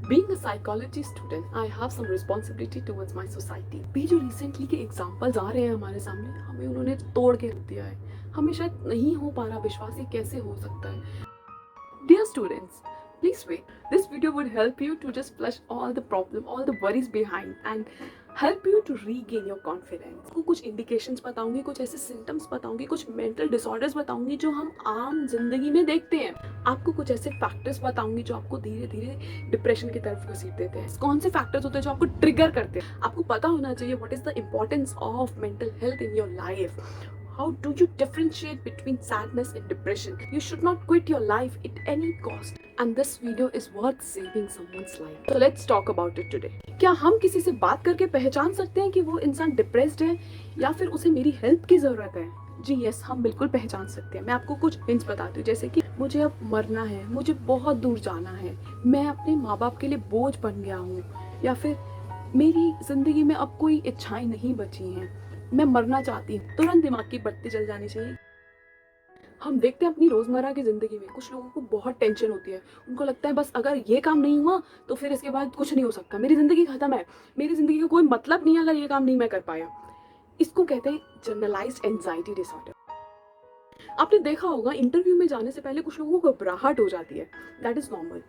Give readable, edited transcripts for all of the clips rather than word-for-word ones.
Being a psychology student, I have some responsibility towards my society. भी जो recently के examples आ रहे हैं हमारे सामने, हमें उन्होंने तोड़ के रख दिया है. हमें शायद नहीं हो पा रहा विश्वास, ये कैसे हो सकता है. Dear students, please wait. This video would help you to just flush all the problem, all the worries behind and help you to regain your confidence. आपको कुछ indications बताऊंगी, कुछ ऐसे symptoms बताऊंगी, कुछ mental disorders बताऊंगी जो हम आम जिंदगी में देखते हैं. आपको कुछ ऐसे factors बताऊंगी जो आपको धीरे धीरे डिप्रेशन की तरफ घसीट देते हैं. कौन से factors होते हैं जो आपको ट्रिगर करते हैं. आपको पता होना चाहिए what is the importance of mental health in your life. How do you differentiate between sadness and depression? You should not quit your life at any cost. And this video is worth saving someone's life. So let's talk about it today. क्या हम किसी से बात करके पहचान सकते हैं कि वो इंसान डिप्रेस्ड है या फिर उसे मेरी हेल्प की जरूरत है? जी यस, हम बिल्कुल पहचान सकते हैं. मैं आपको कुछ हिंट्स बताती हूँ, जैसे कि मुझे अब मरना है, मुझे बहुत दूर जाना है, मैं अपने माँ बाप के लिए बोझ बन गया हूँ, या फिर मेरी जिंदगी में अब कोई इच्छाएं नहीं बची हैं, मैं मरना चाहती हूँ. तुरंत दिमाग की बत्ती जल जानी चाहिए. हम देखते हैं अपनी रोजमर्रा की जिंदगी में कुछ लोगों को बहुत टेंशन होती है. उनको लगता है बस अगर ये काम नहीं हुआ तो फिर इसके बाद कुछ नहीं हो सकता, मेरी जिंदगी खत्म है, मेरी जिंदगी का कोई मतलब नहीं है अगर ये काम नहीं मैं कर पाया. इसको कहते हैं जनरलाइज्ड एंजाइटी डिसऑर्डर. आपने देखा होगा इंटरव्यू में जाने से पहले कुछ लोगों को घबराहट हो जाती है. That is normal.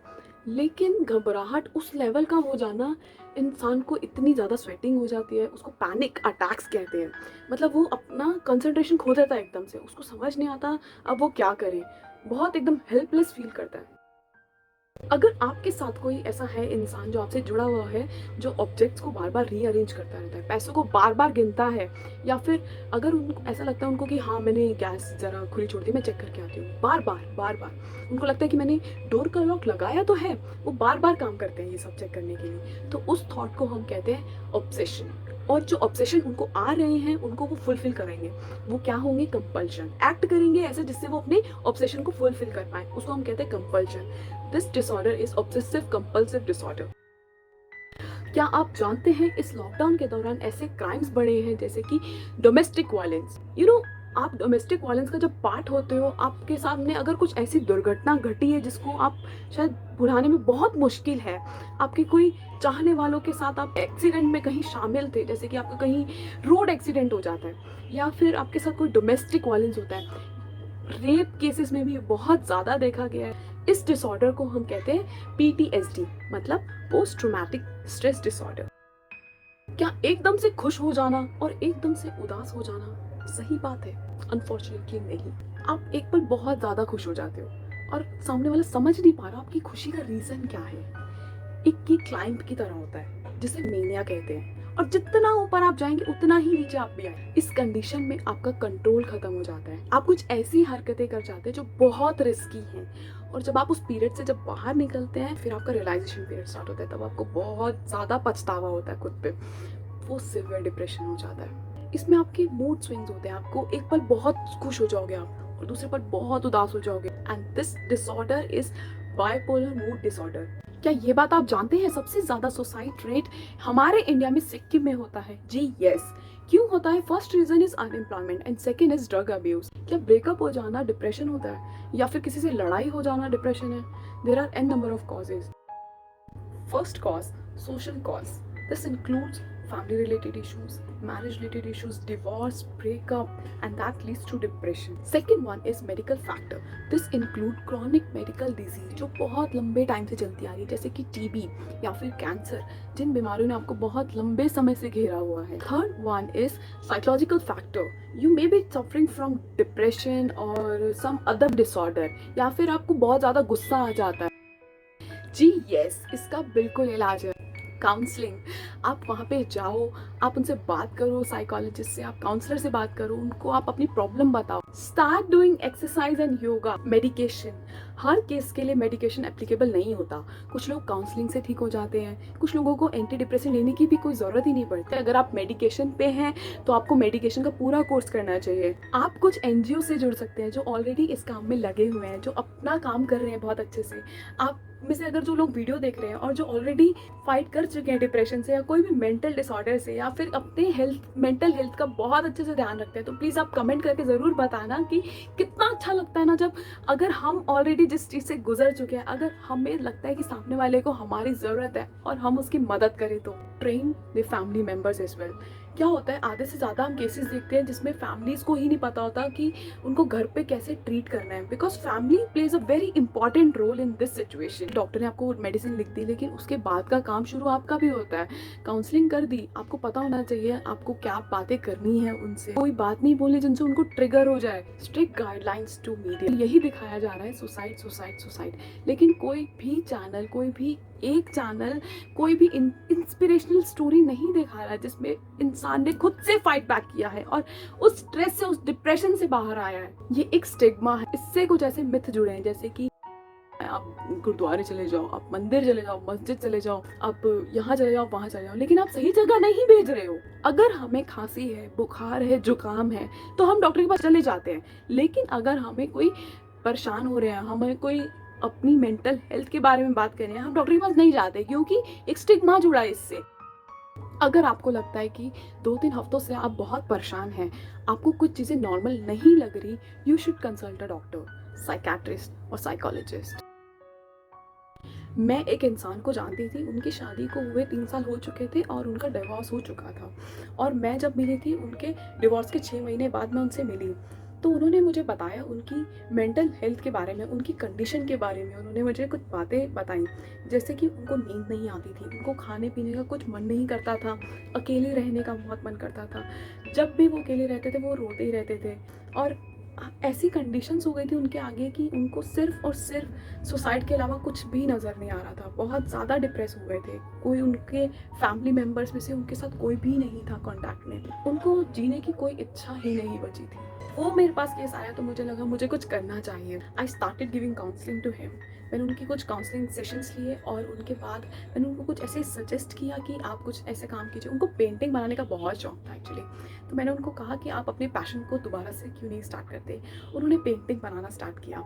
लेकिन घबराहट उस लेवल का हो जाना, इंसान को इतनी ज़्यादा स्वेटिंग हो जाती है, उसको पैनिक अटैक्स कहते हैं. मतलब वो अपना कंसंट्रेशन खो देता है एकदम से, उसको समझ नहीं आता अब वो क्या करे, बहुत एकदम हेल्पलेस फील करता है. अगर आपके साथ कोई ऐसा है इंसान जो आपसे जुड़ा हुआ है, जो ऑब्जेक्ट्स को बार बार रीअरेंज करता रहता है, पैसों को बार बार गिनता है, या फिर अगर उनको ऐसा लगता है उनको कि हाँ मैंने गैस ज़रा खुली छोड़ दी, मैं चेक करके आती हूँ, बार बार उनको लगता है कि मैंने डोर का लॉक लगाया तो है, वो बार बार काम करते हैं ये सब चेक करने के लिए, तो उस थॉट को हम कहते हैं ऑब्सेशन. और जो ऑब्सेशन उनको आ रहे हैं उनको वो फुलफिल करेंगे. वो क्या होंगे? कंपल्शन. एक्ट करेंगे ऐसे जिससे वो अपने ऑब्सेशन को फुलफिल कर पाए, उसको हम कहते हैं compulsion. This disorder is obsessive compulsive disorder. क्या आप जानते हैं इस लॉकडाउन के दौरान ऐसे क्राइम्स बढ़े हैं जैसे कि डोमेस्टिक वायलेंस. आप डोमेस्टिक वायलेंस का जब पार्ट होते हो, आपके सामने अगर कुछ ऐसी दुर्घटना घटी है जिसको आप शायद भुलाने में बहुत मुश्किल है, आपके कोई चाहने वालों के साथ आप एक्सीडेंट में कहीं शामिल थे, जैसे कि आपका कहीं रोड एक्सीडेंट हो जाता है, या फिर आपके साथ कोई डोमेस्टिक वायलेंस होता है, रेप केसेस में भी बहुत ज़्यादा देखा गया है. इस डिसऑर्डर को हम कहते हैं PTSD, मतलब पोस्ट ट्रॉमेटिक स्ट्रेस डिसऑर्डर. क्या एकदम से खुश हो जाना और एकदम से उदास हो जाना सही बात है? अनफॉर्चुनेटली नहीं. आप एक पल बहुत ज़्यादा खुश हो जाते हो और सामने वाला समझ नहीं पा रहा आपकी खुशी का रीज़न क्या है. एक की क्लाइंब की तरह होता है जिसे मेनिया कहते हैं, और जितना ऊपर आप जाएंगे उतना ही नीचे आप भी आए. इस कंडीशन में आपका कंट्रोल खत्म हो जाता है. आप कुछ ऐसी हरकतें कर जाते हैं जो बहुत रिस्की हैं, और जब आप उस पीरियड से जब बाहर निकलते हैं फिर आपका रियलाइजेशन पीरियड स्टार्ट होता है. तब आपको बहुत ज़्यादा पछतावा होता है खुद पे. वो सिवियर डिप्रेशन हो जाता है. इसमें आपके मूड स्विंग्स होते हैं. आपको एक पल बहुत खुश हो जाओगे आप और दूसरे पल बहुत उदास हो जाओगे. And this disorder is bipolar mood disorder. क्या ये बात आप जानते हैं सबसे ज्यादा सुसाइड रेट हमारे इंडिया में सिक्किम में होता है? जी यस. क्यों होता है? First reason is unemployment and second is drug abuse. क्या ब्रेकअप हो जाना डिप्रेशन होता है, या फिर किसी से लड़ाई हो जाना डिप्रेशन है? There are an number of causes. First cause, social cause. This includes family related issues, marriage related issues, divorce, breakup, and that leads to depression. Second one is medical factor. This include chronic medical disease जो बहुत लंबे time से चलती आ रही है, जैसे कि TB या फिर कैंसर, जिन बीमारियों ने आपको बहुत लंबे समय से घेरा हुआ है. Third one is psychological factor. You may be suffering from depression or some other disorder, या फिर आपको बहुत ज़्यादा गुस्सा आ जाता है. जी यस, इसका बिल्कुल इलाज है. काउंसलिंग. आप वहाँ पे जाओ, आप उनसे बात करो, साइकोलॉजिस्ट से, आप काउंसलर से बात करो, उनको आप अपनी प्रॉब्लम बताओ. Start doing exercise and yoga. Medication, her case के लिए मेडिकेशन एप्लीकेबल नहीं होता. कुछ लोग काउंसलिंग से ठीक हो जाते हैं, कुछ लोगों को एंटी डिप्रेशन लेने की भी कोई ज़रूरत ही नहीं पड़ती. अगर आप मेडिकेशन पे हैं तो आपको मेडिकेशन का पूरा कोर्स करना चाहिए. आप कुछ NGO से जुड़ सकते हैं जो ऑलरेडी इस काम में लगे हुए हैं, जो अपना काम कर रहे हैं बहुत अच्छे से. आप में से अगर जो लोग वीडियो देख रहे हैं और जो ऑलरेडी फाइट कर चुके हैं डिप्रेशन से या कोई भी मेंटल डिसऑर्डर से, या फिर अपने मेंटल हेल्थ का बहुत अच्छे से ध्यान रखते हैं, तो प्लीज़ आप कमेंट करके ज़रूर बताना कि कितना अच्छा लगता है ना जब अगर हम ऑलरेडी ऑलरेडी जिस चीज़ से गुजर चुके हैं, अगर हमें लगता है कि सामने वाले को हमारी ज़रूरत है और हम उसकी मदद करें, तो train the family members as well. क्या होता है, आधे से ज़्यादा हम केसेस देखते हैं जिसमें फैमिलीज़ को ही नहीं पता होता कि उनको घर पे कैसे ट्रीट करना है, because family plays a very important role in this situation. Doctor ने आपको मेडिसिन लिख दी, लेकिन उसके बाद का काम शुरू आपका भी होता है। काउंसलिंग कर दी, आपको पता होना चाहिए आपको क्या बातें करनी है उनसे, कोई बात नहीं बोलनी जिनसे उनको ट्रिगर हो जाए। स्ट्रिक्ट गाइडलाइंस टू मीडिया, यही दिखाया जा रहा है, सुसाइड सुसाइड सुसाइड। लेकिन कोई भी चैनल, कोई भी एक चैनल, कोई भी इंस्पिरेशनल स्टोरी नहीं दिखा रहा है जिसमें इंसान ने खुद से फाइट बैक किया है और उस स्ट्रेस से, उस डिप्रेशन से बाहर आया है। ये एक स्टिग्मा है। इससे कुछ ऐसे मिथ जुड़े हैं, जैसे कि आप गुरुद्वारे चले जाओ, आप मंदिर चले जाओ, मस्जिद चले जाओ, आप यहाँ चले जाओ, वहाँ चले जाओ, लेकिन आप सही जगह नहीं भेज रहे हो। अगर हमें खांसी है, बुखार है, जुकाम है, तो हम डॉक्टर के पास चले जाते हैं। लेकिन अगर हमें कोई परेशान हो रहे हैं, हमें कोई अपनी मेंटल हेल्थ के बारे में बात कर रहे हैं, हम डॉक्टर के पास नहीं जाते, क्योंकि एक स्टिग्मा जुड़ा है इससे। अगर आपको लगता है कि 2-3 हफ्तों से आप बहुत परेशान हैं, आपको कुछ चीज़ें नॉर्मल नहीं लग रही, you should consult a doctor, psychiatrist और साइकोलॉजिस्ट। मैं एक इंसान को जानती थी, उनकी शादी को हुए 3 साल हो चुके थे और उनका डिवोर्स हो चुका था। और मैं जब मिली थी, उनके डिवोर्स के 6 महीने बाद मैं उनसे मिली, तो उन्होंने मुझे बताया उनकी मेंटल हेल्थ के बारे में, उनकी कंडीशन के बारे में। उन्होंने मुझे कुछ बातें बताई, जैसे कि उनको नींद नहीं आती थी, उनको खाने पीने का कुछ मन नहीं करता था, अकेले रहने का बहुत मन करता था। जब भी वो अकेले रहते थे, वो रोते ही रहते थे। और ऐसी कंडीशंस हो गई थी उनके आगे कि उनको सिर्फ और सिर्फ सुसाइड के अलावा कुछ भी नज़र नहीं आ रहा था। बहुत ज़्यादा डिप्रेस हो गए थे। कोई उनके फैमिली मेम्बर्स में से उनके साथ कोई भी नहीं था कांटेक्ट में। उनको जीने की कोई इच्छा ही नहीं बची थी। वो मेरे पास केस आया तो मुझे लगा मुझे कुछ करना चाहिए। I started giving counselling to him. मैंने उनकी कुछ काउंसलिंग सेशंस लिए और उनके बाद मैंने उनको कुछ ऐसे सजेस्ट किया कि आप कुछ ऐसे काम कीजिए। उनको पेंटिंग बनाने का बहुत शौक था एक्चुअली, तो मैंने उनको कहा कि आप अपने पैशन को दोबारा से क्यों नहीं स्टार्ट करते। उन्होंने पेंटिंग बनाना स्टार्ट किया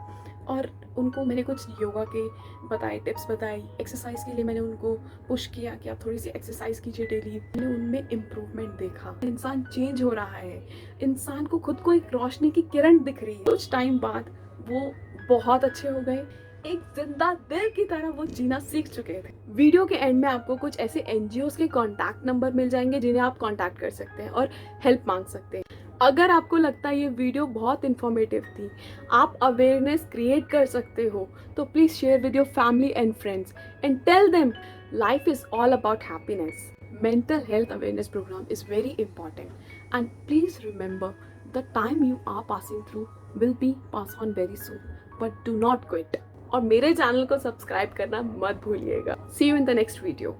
और उनको मैंने कुछ योगा के बताए, टिप्स बताई। एक्सरसाइज के लिए मैंने उनको पुश किया कि आप थोड़ी सी एक्सरसाइज कीजिए डेली। मैंने उनमें इम्प्रूवमेंट देखा, इंसान चेंज हो रहा है, इंसान को खुद को एक रोशनी की किरण दिख रही है। कुछ टाइम बाद वो बहुत अच्छे हो गए, एक जिंदा दिल की तरह वो जीना सीख चुके थे। वीडियो के एंड में आपको कुछ ऐसे एनजीओज के कॉन्टैक्ट नंबर मिल जाएंगे जिन्हें आप कॉन्टैक्ट कर सकते हैं और हेल्प मांग सकते हैं। अगर आपको लगता है ये वीडियो बहुत इन्फॉर्मेटिव थी, आप अवेयरनेस क्रिएट कर सकते हो, तो please share with your family and friends and tell them life is all about happiness. Mental health awareness program is very important, and please remember the time you are passing through will be passed on very soon, but do not quit. और मेरे channel को subscribe करना मत भूलिएगा. See you in the next video.